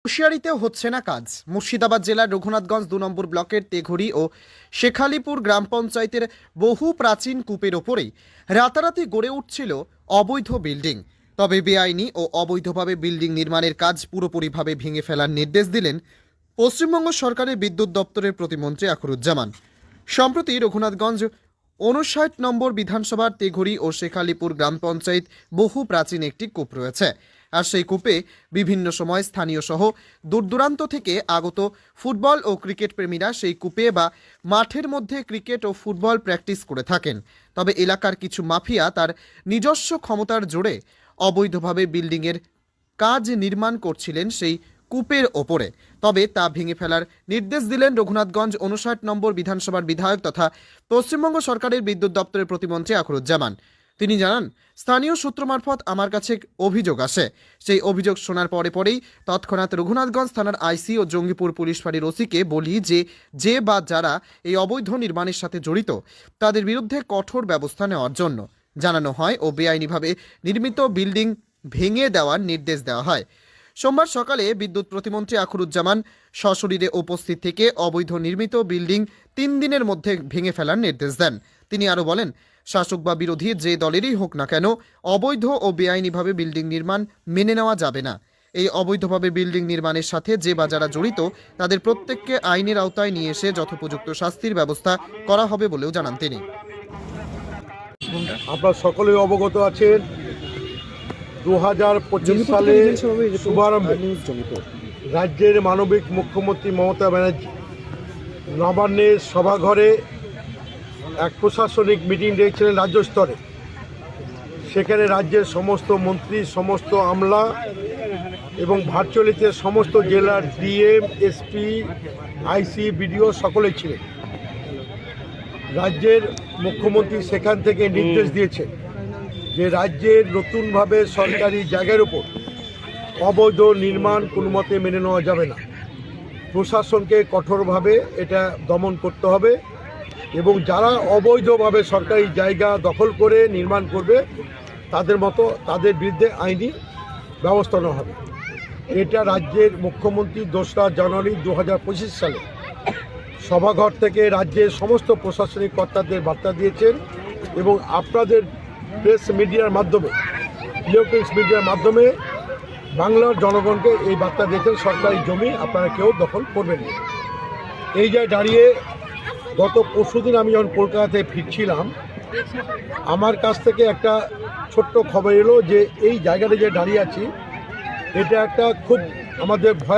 হুঁশিয়ারিতেও হচ্ছে না কাজ। মুর্শিদাবাদ জেলার রঘুনাথগঞ্জ ২ নম্বর ব্লকের তেঘড়ি ও শেখালিপুর গ্রাম পঞ্চায়েতের বহু প্রাচীন কূপের ওপরেই রাতারাতি গড়ে উঠছিল অবৈধ বিল্ডিং। তবে বেআইনি ও অবৈধভাবে বিল্ডিং নির্মাণের কাজ পুরোপুরিভাবে ভেঙে ফেলার নির্দেশ দিলেন পশ্চিমবঙ্গ সরকারের বিদ্যুৎ দপ্তরের প্রতিমন্ত্রী আখরুজ্জামান। সম্প্রতি রঘুনাথগঞ্জ ৫৯ নম্বর বিধানসভার তেঘড়ি ও শেখালিপুর গ্রাম পঞ্চায়েত বহু প্রাচীন একটি কূপ রয়েছে। আর সেই কূপে বিভিন্ন সময় স্থানীয় সহ দূরদূরান্ত থেকে আগত ফুটবল ও ক্রিকেট প্রেমীরা সেই কূপে বা মাঠের মধ্যে ক্রিকেট ও ফুটবল প্র্যাকটিস করে থাকেন। তবে এলাকার কিছু মাফিয়া তার নিজস্ব ক্ষমতার জোরে অবৈধভাবে বিল্ডিংয়ের কাজ নির্মাণ করছিলেন সেই কূপের ওপরে। তবে তা ভেঙে ফেলার নির্দেশ দিলেন রঘুনাথগঞ্জ ৫৯ নম্বর বিধানসভার বিধায়ক তথা পশ্চিমবঙ্গ সরকারের বিদ্যুৎ দপ্তরের প্রতিমন্ত্রী আখরুজ্জামান। তিনি জানান, স্থানীয় সূত্র মারফত আমার কাছে অভিযোগ আসে। সেই অভিযোগ শোনার পরেই তৎক্ষণাৎ রঘুনাথগঞ্জ থানার আইসি ও জঙ্গিপুর পুলিশ ফাঁড়ির ওসিকে বলি যে বা যারা এই অবৈধ নির্মাণের সাথে জড়িত তাদের বিরুদ্ধে কঠোর ব্যবস্থা নেওয়ার জন্য জানানো হয় ও বেআইনিভাবে নির্মিত বিল্ডিং ভেঙে দেওয়ার নির্দেশ দেওয়া হয়। সোমবার সকালে বিদ্যুৎ প্রতিমন্ত্রী আখরুজ্জামান সশরীরে উপস্থিত থেকে অবৈধ নির্মিত বিল্ডিং ৩ দিনের মধ্যে ভেঙে ফেলার নির্দেশ দেন। তিনি আরও বলেন, শাসক বা বিরোধী যে দলেরই হোক না কেন অবৈধ ও বেআইনিভাবে বিল্ডিং নির্মাণ মেনে নেওয়া যাবে না। এই অবৈধভাবে বিল্ডিং নির্মাণের সাথে যে বা যারা জড়িত তাদের প্রত্যেককে আইনের আওতায় নিয়ে এসে যথোপযুক্ত শাস্তির ব্যবস্থা করা হবে বলেও জানান তিনি। আপনারা সকলেই অবগত আছেন ২০২৫ সালে শুভারম্ভে রাজ্যের মানবিক মুখ্যমন্ত্রী মমতা ব্যানার্জি নবান্নের সভাঘরে এক প্রশাসনিক মিটিং ডেকেছিলেন রাজ্য স্তরে। সেখানে রাজ্যের সমস্ত মন্ত্রী, সমস্ত আমলা এবং ভার্চুয়ালিতে সমস্ত জেলার ডিএম, এসপি, আইসি, বিডিও সকলেই ছিলেন। রাজ্যের মুখ্যমন্ত্রী সেখান থেকে নির্দেশ দিয়েছেন যে রাজ্যের নতুনভাবে সরকারি জায়গার উপর অবৈধ নির্মাণ কোনো মতে মেনে নেওয়া যাবে না। প্রশাসনকে কঠোরভাবে এটা দমন করতে হবে এবং যারা অবৈধভাবে সরকারি জায়গা দখল করে নির্মাণ করবে তাদের বিরুদ্ধে আইনি ব্যবস্থা নেওয়া হবে। এটা রাজ্যের মুখ্যমন্ত্রী ২রা জানুয়ারি ২০২৫ সালে সভাঘর থেকে রাজ্যের সমস্ত প্রশাসনিক কর্তাদের বার্তা দিয়েছেন এবং আপনাদের প্রেস মিডিয়ার মাধ্যমে, ইলেকট্রনিক্স মিডিয়ার মাধ্যমে বাংলার জনগণকে এই বার্তা দিয়েছেন, সরকারি জমি আপনারা কেউ দখল করবেন না। এই জায়গায় দাঁড়িয়ে গত পরশুদিন আমি যখন কলকাতা থেকে ফিরছিলাম, আমার কাছ থেকে একটা ছোট্ট খবর এলো যে এই জায়গাটা যে দাঁড়িয়ে আছি এটা একটা খুব আমাদের ভয়